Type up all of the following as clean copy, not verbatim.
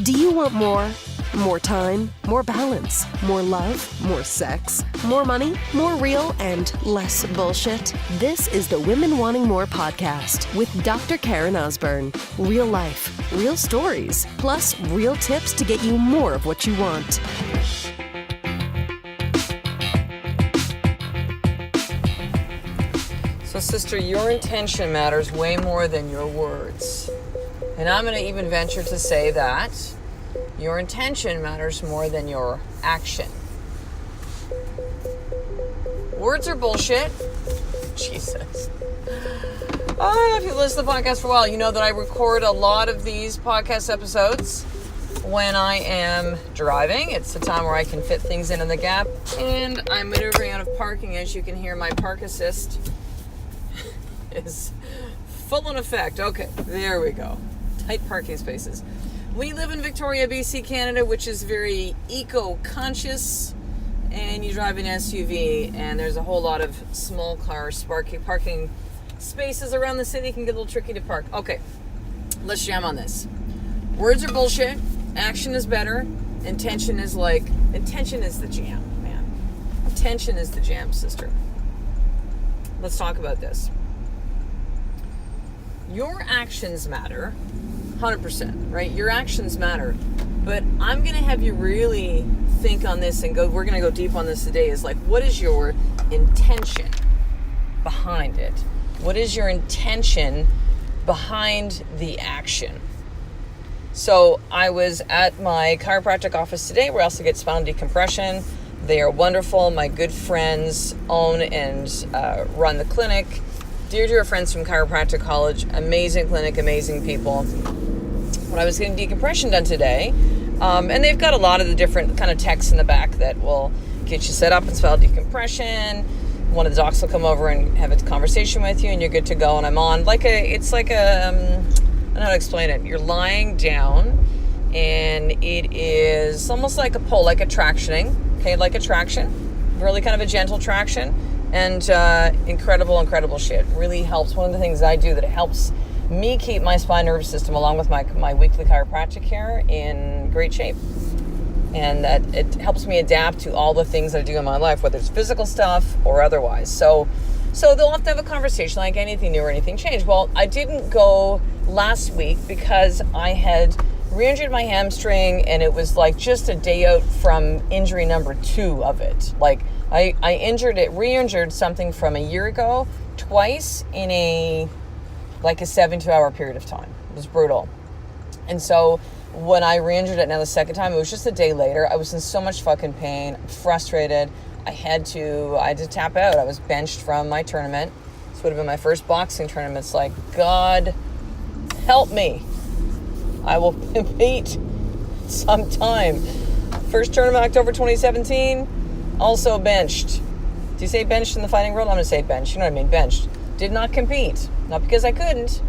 Do you want more? More time, more balance, more love, more sex, more money, more real, and less bullshit? This is the Women Wanting More podcast with Dr. Karen Osborne. Real life, real stories, plus real tips to get you more of what you want. So, sister, your intention matters way more than your words. And I'm going to even venture to say that your intention matters more than your action. Words are bullshit. Jesus. If you listen to the podcast for a while, you know that I record a lot of these podcast episodes when I am driving. It's the time where I can fit things in the gap. And I'm maneuvering out of parking. As you can hear, my park assist is full in effect. Okay, there we go. Tight parking spaces. We live in Victoria, BC, Canada, which is very eco-conscious, and you drive an SUV, and there's a whole lot of small car parking spaces around the city. It can get a little tricky to park. Okay, let's jam on this. Words are bullshit. Action is better. Intention is the jam, man. Intention is the jam, sister. Let's talk about this. Your actions matter. 100%, right? Your actions matter. But I'm going to have you really think on this and we're going to go deep on this today, is like, what is your intention behind it? What is your intention behind the action? So I was at my chiropractic office today, where I also get spinal decompression. They are wonderful. My good friends own and run the clinic. Dear friends from Chiropractic College, amazing clinic, amazing people. When I was getting decompression done today, and they've got a lot of the different kind of techs in the back that will get you set up in spinal decompression. One of the docs will come over and have a conversation with you, and you're good to go. And I'm on I don't know how to explain it. You're lying down, and it is almost like a pull, like a tractioning, okay, like a traction, really kind of a gentle traction, and incredible shit. Really helps. One of the things I do that helps me keep my spine nervous system, along with my weekly chiropractic care, in great shape. And that it helps me adapt to all the things that I do in my life, whether it's physical stuff or otherwise. So they'll have to have a conversation like anything new or anything changed. Well, I didn't go last week because I had re-injured my hamstring, and it was like just a day out from injury number 2 of it. Like I re-injured something from a year ago twice in a 72-hour period of time. It was brutal. And so when I re-injured it now the second time, it was just a day later. I was in so much fucking pain, frustrated. I had to tap out. I was benched from my tournament. This would have been my first boxing tournament. It's like, God help me. I will compete sometime. First tournament, October 2017, also benched. Do you say benched in the fighting world? I'm going to say benched. You know what I mean? Benched. Did not compete. Not because I couldn't.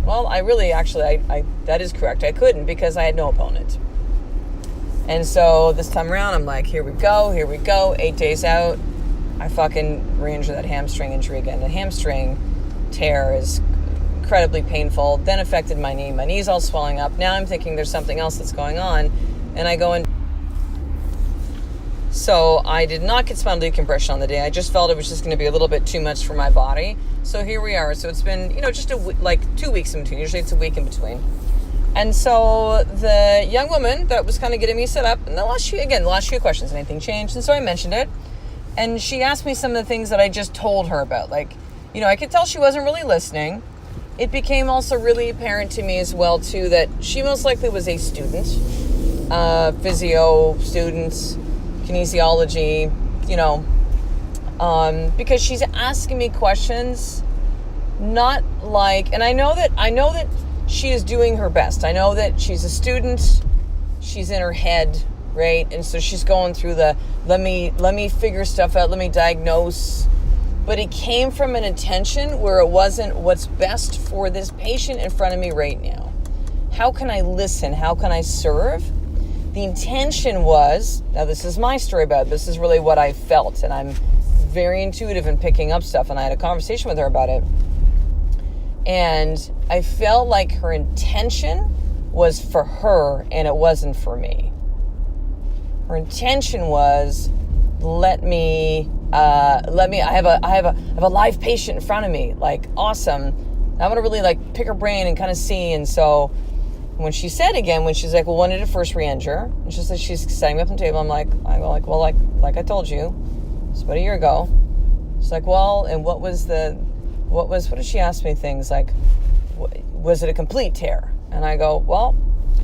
Well, I that is correct. I couldn't because I had no opponent. And so this time around, I'm like, here we go. 8 days out, I fucking re-injure that hamstring injury again. The hamstring tear is incredibly painful. Then affected my knee. My knee's all swelling up. Now I'm thinking there's something else that's going on. And I go in. So I did not get spinal decompression on the day. I just felt it was just going to be a little bit too much for my body. So here we are. So it's been, just 2 weeks in between. Usually it's a week in between. And so the young woman that was kind of getting me set up, and the last few questions, anything changed? And so I mentioned it. And she asked me some of the things that I just told her about. I could tell she wasn't really listening. It became also really apparent to me as well, too, that she most likely was a student. Physio students, kinesiology, because she's asking me questions, not like, and I know that she is doing her best. I know that she's a student, she's in her head, right? And so she's going through let me figure stuff out, let me diagnose. But it came from an intention where it wasn't what's best for this patient in front of me right now. How can I listen? How can I serve? The intention was, now this is my story about it, this is really what I felt, and I'm very intuitive in picking up stuff, and I had a conversation with her about it. And I felt like her intention was for her and it wasn't for me. Her intention was, I have a live patient in front of me, like, awesome. I want to really like pick her brain and kind of see. And so when she said again, when she's like, well, when did it first re-injure? And she said, she's setting me up on the table. I go like, well, like I told you, it's about a year ago. She's like, well, and what did she ask me things like, was it a complete tear? And I go, well,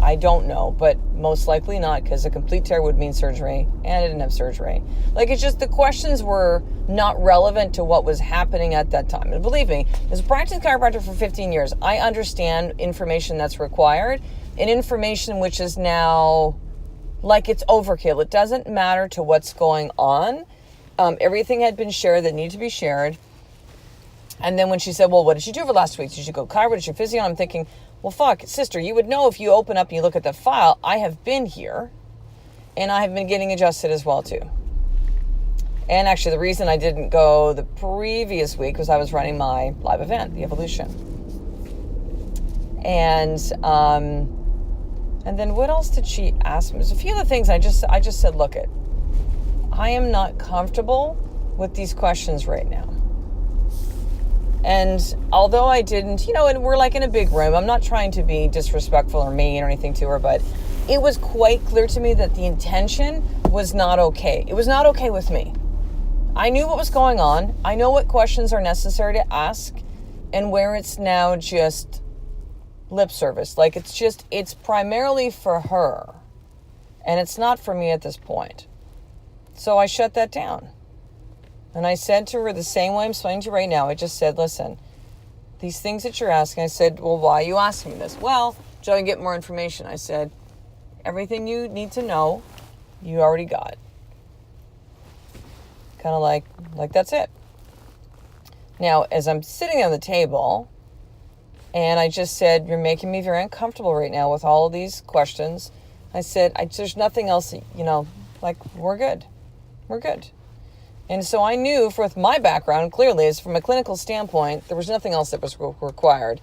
I don't know, but most likely not, because a complete tear would mean surgery, and I didn't have surgery. Like, it's just the questions were not relevant to what was happening at that time. And believe me, as a practicing chiropractor for 15 years, I understand information that's required and information which is now like it's overkill. It doesn't matter to what's going on. Everything had been shared that needed to be shared. And then when she said, well, what did you do for the last 2 weeks? Did you go chiro? Did you physio? I'm thinking, well, fuck, sister, you would know if you open up and you look at the file. I have been here, and I have been getting adjusted as well, too. And actually, the reason I didn't go the previous week was I was running my live event, The Evolution. And then what else did she ask me? There's a few other things I just said, look, I am not comfortable with these questions right now. And although I didn't, and we're like in a big room, I'm not trying to be disrespectful or mean or anything to her, but it was quite clear to me that the intention was not okay. It was not okay with me. I knew what was going on. I know what questions are necessary to ask and where it's now just lip service. Like, it's primarily for her and it's not for me at this point. So I shut that down. And I said to her the same way I'm explaining to you right now. I just said, listen, these things that you're asking, I said, well, why are you asking me this? Well, so I can get more information. I said, everything you need to know, you already got. Kind of like that's it. Now, as I'm sitting on the table, and I just said, you're making me very uncomfortable right now with all of these questions. I said, there's nothing else, we're good. We're good. And so I knew, with my background, clearly, is from a clinical standpoint, there was nothing else that was required.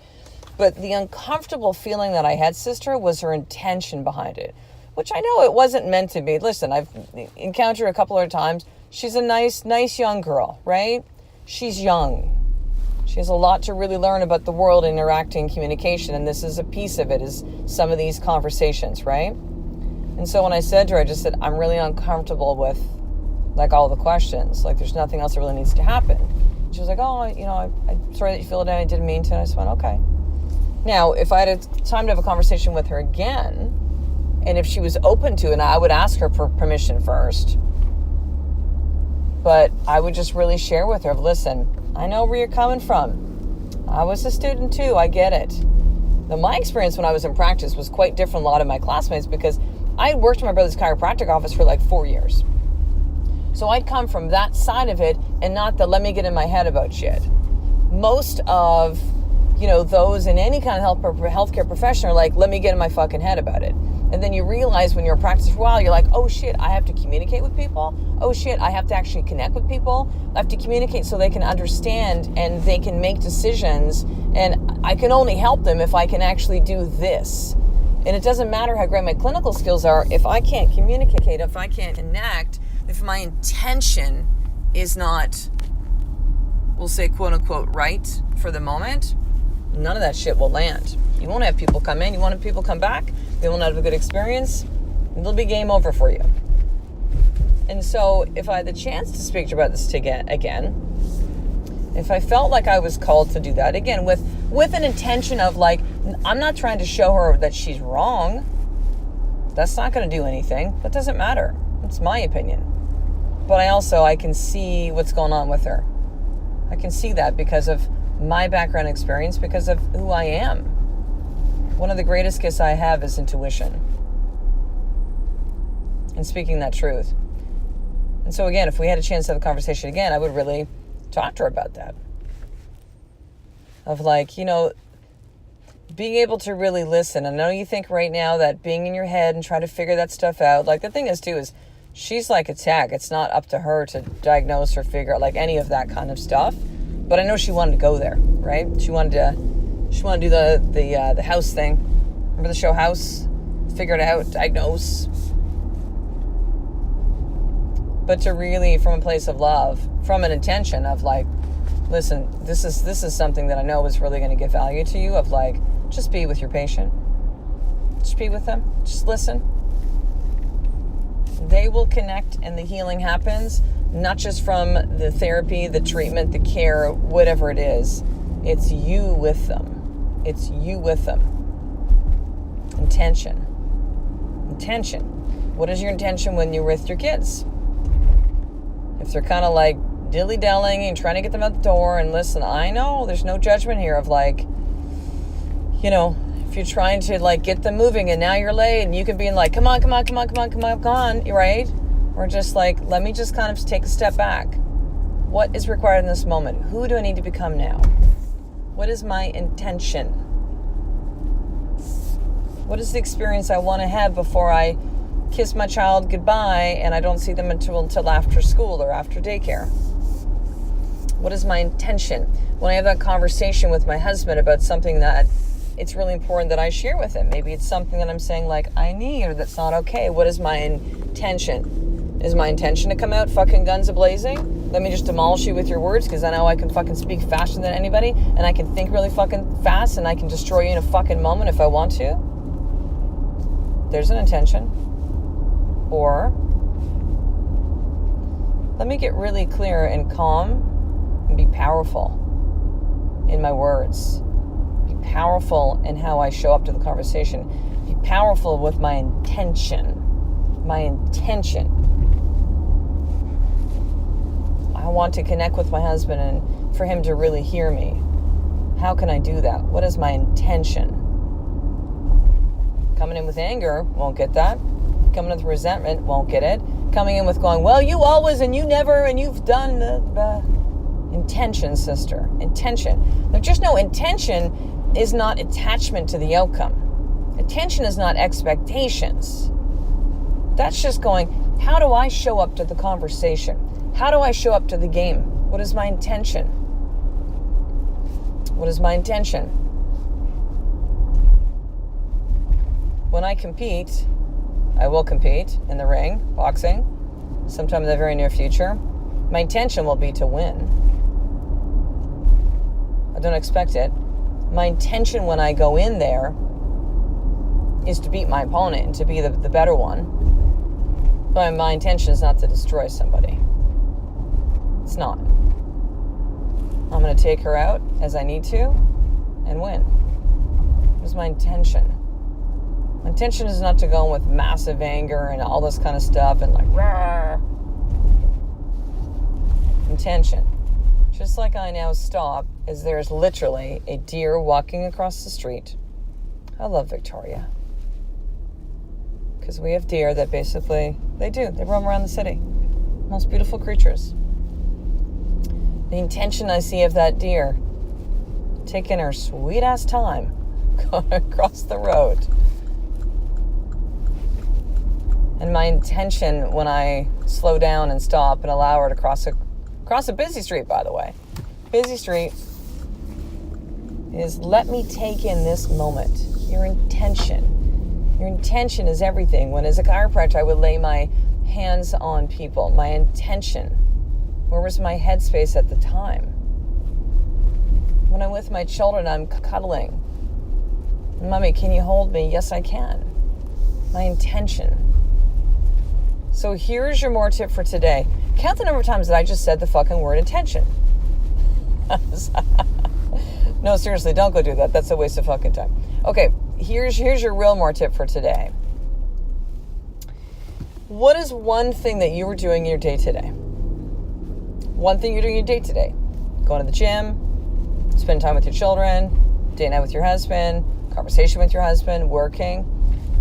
But the uncomfortable feeling that I had, sister, was her intention behind it, which I know it wasn't meant to be. Listen, I've encountered her a couple of times. She's a nice young girl, right? She's young. She has a lot to really learn about the world, interacting, communication, and this is a piece of it, is some of these conversations, right? And so when I said to her, I just said, I'm really uncomfortable with all the questions. There's nothing else that really needs to happen. She was like, oh, I'm sorry that you feel it. I didn't mean to. And I just went, okay. Now, if I had time to have a conversation with her again, and if she was open to it, and I would ask her for permission first, but I would just really share with her, listen, I know where you're coming from. I was a student too. I get it. Now, my experience when I was in practice was quite different from a lot of my classmates, because I had worked in my brother's chiropractic office for 4 years. So I'd come from that side of it, and not the let me get in my head about shit. Most of, those in any kind of healthcare profession are like, let me get in my fucking head about it. And then you realize when you're in practice for a while, you're like, oh shit, I have to communicate with people. Oh shit, I have to actually connect with people. I have to communicate so they can understand and they can make decisions. And I can only help them if I can actually do this. And it doesn't matter how great my clinical skills are. If I can't communicate, if I can't connect, if my intention is not, we'll say, quote unquote, right for the moment, none of that shit will land. You won't have people come in. You won't have people come back. They won't have a good experience. It'll be game over for you. And so if I had the chance to speak to her about this again, if I felt like I was called to do that again with an intention of I'm not trying to show her that she's wrong. That's not going to do anything. That doesn't matter. It's my opinion. But I can see what's going on with her. I can see that because of my background experience, because of who I am. One of the greatest gifts I have is intuition and speaking that truth. And so again, if we had a chance to have a conversation again, I would really talk to her about that. Of being able to really listen. I know you think right now that being in your head and try to figure that stuff out, the thing is too, is she's like a tech. It's not up to her to diagnose or figure out any of that kind of stuff. But I know she wanted to go there, right? She wanted to do the house thing, Remember the show House? Figure it out, diagnose. But to really, from a place of love, from an intention of like, listen, this is something that I know is really going to give value to you, of like, just be with your patient. Just be with them. Just listen. They will connect and the healing happens, not just from the therapy, the treatment, the care, whatever it is. It's you with them. It's you with them. Intention. Intention. What is your intention when you're with your kids? If they're kind of like dilly-dallying and trying to get them out the door, and listen, I know there's no judgment here of like, you know, if you're trying to like get them moving and now you're late and you can be like, come on, right? Or just like, let me just kind of take a step back. What is required in this moment? Who do I need to become now? What is my intention? What is the experience I want to have before I kiss my child goodbye and I don't see them until after school or after daycare? What is my intention? When I have that conversation with my husband about something that it's really important that I share with him. Maybe it's something that I'm saying like, I need, or that's not okay. What is my intention? Is my intention to come out fucking guns a-blazing? Let me just demolish you with your words because I know I can fucking speak faster than anybody and I can think really fucking fast and I can destroy you in a fucking moment if I want to. There's an intention. Or let me get really clear and calm and be powerful in my words. Be powerful in how I show up to the conversation. Be powerful with my intention. My intention. I want to connect with my husband and for him to really hear me. How can I do that? What is my intention? Coming in with anger, won't get that. Coming in with resentment, won't get it. Coming in with going, well, you always and you never and you've done the intention, sister. Intention. There's just no intention is not attachment to the outcome. Attention is not expectations. That's just going, how do I show up to the conversation? How do I show up to the game? What is my intention? What is my intention? When I compete, I will compete in the ring, boxing, sometime in the very near future. My intention will be to win. I don't expect it. My intention when I go in there is to beat my opponent and to be the better one. But my intention is not to destroy somebody. It's not. I'm going to take her out as I need to and win. What is my intention? My intention is not to go in with massive anger and all this kind of stuff and like, rah. Intention. Just like I now stop as there's literally a deer walking across the street. I love Victoria. Because we have deer that basically, they roam around the city. Most beautiful creatures. The intention I see of that deer taking her sweet ass time going across the road. And my intention when I slow down and stop and allow her to cross a busy street, by the way. Busy street is let me take in this moment. Your intention. Your intention is everything. When as a chiropractor, I would lay my hands on people. My intention. Where was my headspace at the time? When I'm with my children, I'm cuddling. Mommy, can you hold me? Yes, I can. My intention. So here's your more tip for today. Count the number of times that I just said the fucking word intention. No, seriously, don't go do that. That's a waste of fucking time. Okay, here's your real more tip for today. What is one thing that you were doing in your day today? One thing you're doing in your day today. Going to the gym, spending time with your children, date night with your husband, conversation with your husband, working.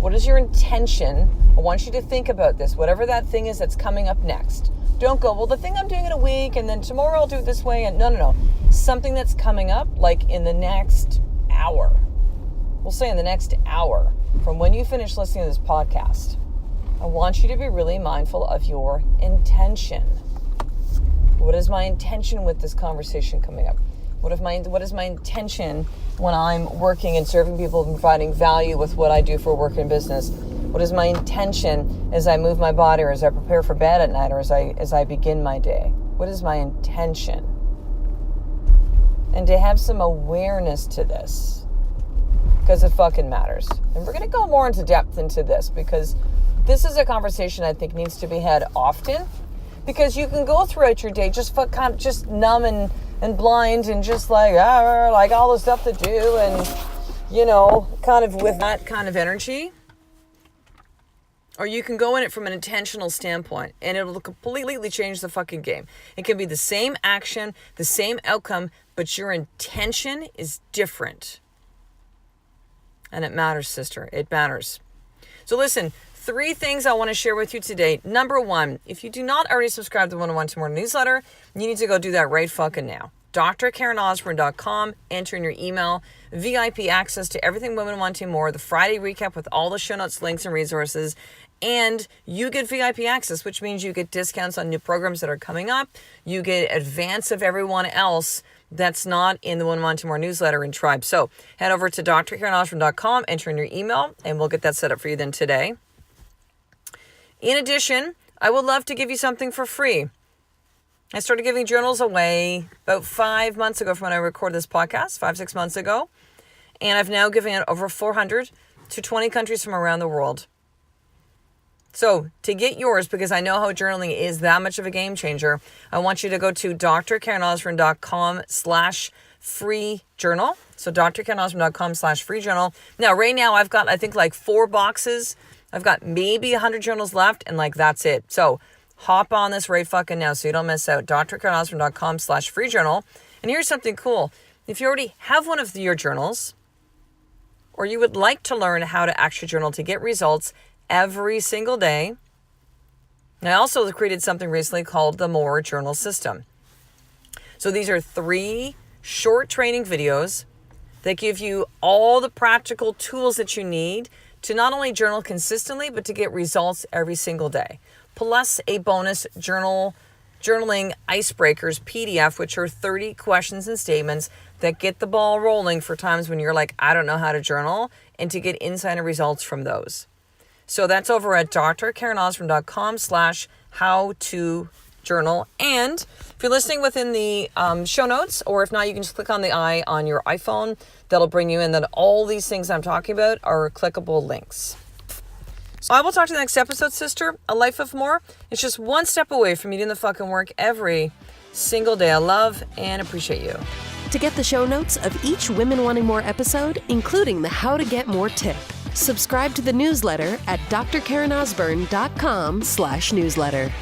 What is your intention? I want you to think about this, whatever that thing is that's coming up next. Don't go, well, the thing I'm doing in a week and then tomorrow I'll do it this way. And no. Something that's coming up like in the next hour. We'll say in the next hour from when you finish listening to this podcast. I want you to be really mindful of your intention. What is my intention with this conversation coming up? What is my intention when I'm working and serving people and providing value with what I do for work and business? What is my intention as I move my body, or as I prepare for bed at night, or as I begin my day? What is my intention? And to have some awareness to this, because it fucking matters. And we're going to go more into depth into this, because this is a conversation I think needs to be had often, because you can go throughout your day just kind of just numb and blind and just like all the stuff to do, and kind of with that kind of energy. Or you can go in it from an intentional standpoint, and it'll completely change the fucking game. It can be the same action, the same outcome, but your intention is different. And it matters, sister. It matters. So listen, 3 things I want to share with you today. Number 1, if you do not already subscribe to the 101 Tomorrow newsletter, you need to go do that right fucking now. drkarenosborne.com, enter in your email, VIP access to everything Women Wanting More, the Friday recap with all the show notes, links, and resources. And you get VIP access, which means you get discounts on new programs that are coming up. You get advance of everyone else that's not in the Women Wanting More newsletter and tribe. So head over to drkarenosborne.com, enter in your email, and we'll get that set up for you then today. In addition, I would love to give you something for free. I started giving journals away about 5 months ago from when I recorded this podcast, 5-6 months ago. And I've now given it over 400 to 20 countries from around the world. So to get yours, because I know how journaling is that much of a game changer, I want you to go to drkarenosborne.com/free journal. So drkarenosborne.com/free journal. Now, right now I've got, I think, like 4 boxes. I've got maybe 100 journals left, and that's it. So hop on this right fucking now so you don't miss out. drkarenosborne.com/free journal. And here's something cool. If you already have one of your journals, or you would like to learn how to actually journal to get results every single day, I also created something recently called the More Journal System. So these are 3 short training videos that give you all the practical tools that you need to not only journal consistently, but to get results every single day. Plus a bonus journaling icebreakers PDF, which are 30 questions and statements that get the ball rolling for times when you're like, I don't know how to journal, and to get insider results from those. So that's over at drkarenosborne.com/how-to-journal. And if you're listening within the show notes, or if not, you can just click on the I on your iPhone. That'll bring you in that all these things I'm talking about are clickable links. So I will talk to you in the next episode, sister. A life of more. It's just one step away from you doing the fucking work every single day. I love and appreciate you. To get the show notes of each Women Wanting More episode, including the How to Get More tip, subscribe to the newsletter at drkarenosborne.com/newsletter.